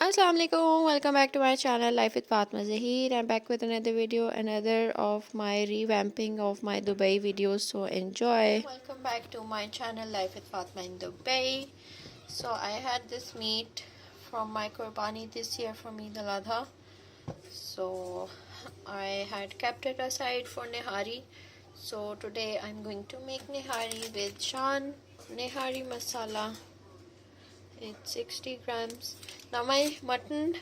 Assalamu alaikum, welcome back to my channel Life with Fatma Zahir. I'm back with another video, another of my revamping of my Dubai videos, so enjoy. Welcome back to my channel Life with Fatma in Dubai. So I had this meat from my Qurbani this year from Eid al-Adha. So I had kept it aside for Nihari. So today I'm going to make Nihari with Shan Nihari masala. It's 60 grams. Now my mutton,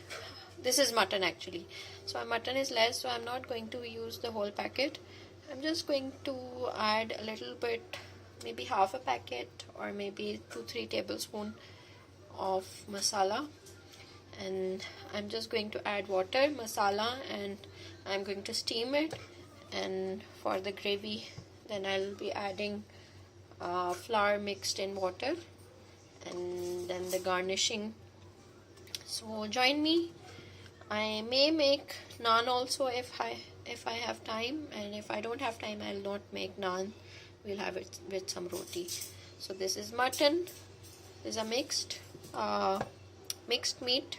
this is mutton actually, so my mutton is less, so I'm not going to use the whole packet. I'm just going to add a little bit, maybe half a packet or maybe 2-3 tablespoons of masala, and I'm just going to add water, masala, and I'm going to steam it. And for the gravy, then I'll be adding flour mixed in water, and then the garnishing. So join me. I may make naan also if I have time, and if I don't have time, I'll not make naan. We'll have it with some roti. So this is mutton. This is a mixed meat.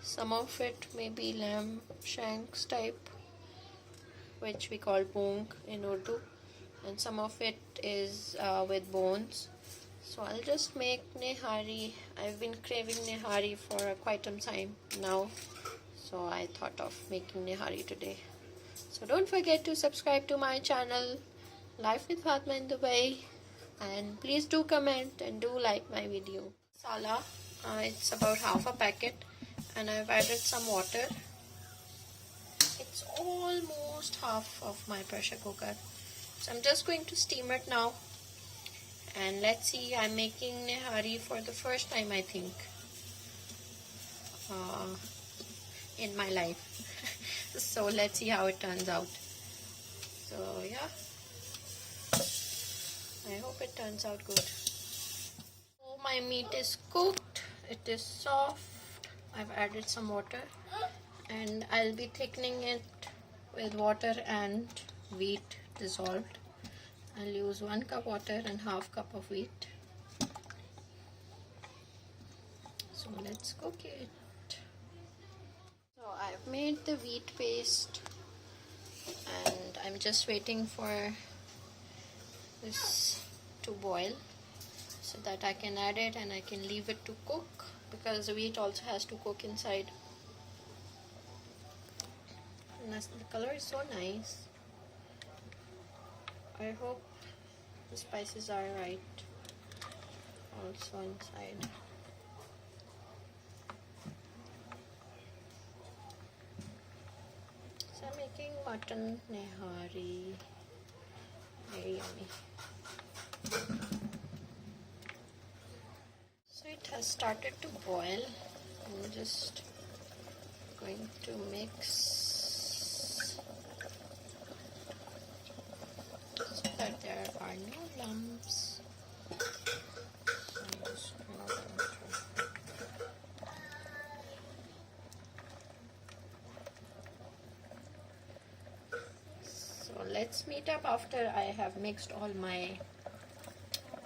Some of it may be lamb shanks type, which we call boong in Urdu, and some of it is with bones. So I'll just make Nihari. I've been craving Nihari for quite some time now, so I thought of making Nihari today. So don't forget to subscribe to my channel Life with Fatma in Dubai, and please do comment and do like my video. Masala, it's about half a packet, and I've added some water. It's almost half of my pressure cooker, so I'm just going to steam it now. And let's see, I'm making Nihari for the first time, I think, in my life. So let's see how it turns out. So yeah, I hope it turns out good. So my meat is cooked, it is soft. I've added some water, and I'll be thickening it with water and wheat dissolved. I'll use 1 cup water and half cup of wheat. So let's cook it. So I've made the wheat paste, and I'm just waiting for this to boil so that I can add it and I can leave it to cook, because the wheat also has to cook inside. And the color is so nice. I hope the spices are right also inside. So I'm making mutton Nihari. Very yummy. So it has started to boil. I'm just going to mix so that there are no lumps. So let's meet up after I have mixed all my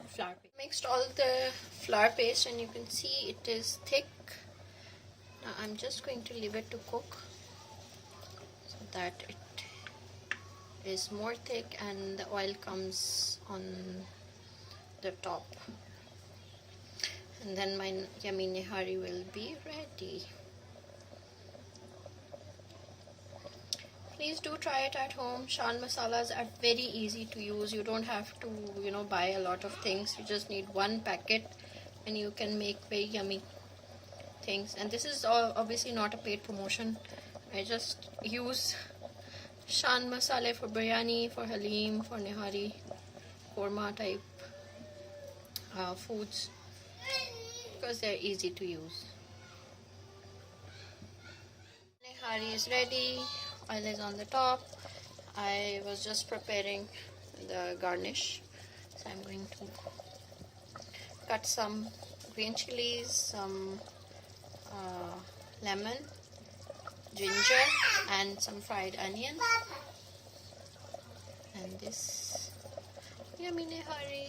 flour paste. Mixed all the flour paste, and you can see it is thick. Now I'm just going to leave it to cook so that it is more thick and the oil comes on the top, and then my yummy Nihari will be ready. Please do try it at home. Shan masalas are very easy to use. You don't have to, buy a lot of things. You just need 1 packet and you can make very yummy things. And this is obviously not a paid promotion. I just use Shan masala for biryani, for halim, for Nihari, korma type foods, because they're easy to use. Nihari is ready. Oil is on the top. I was just preparing the garnish, so I'm going to cut some green chilies, some lemon, ginger, and some fried onion, and this yummy Nihari.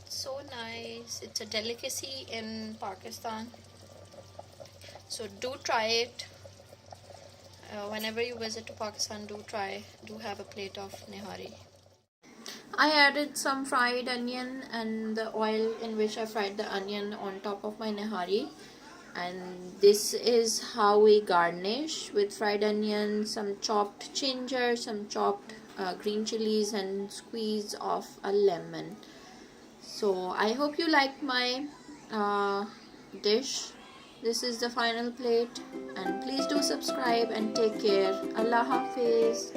So nice. It's a delicacy in Pakistan. So do try it. Whenever you visit to Pakistan, do have a plate of nihari. I added some fried onion and the oil in which I fried the onion on top of my nihari. And this is how we garnish with fried onion, some chopped ginger, some chopped green chilies, and squeeze of a lemon. So I hope you like my dish. This is the final plate, and please do subscribe and take care. Allah Hafiz.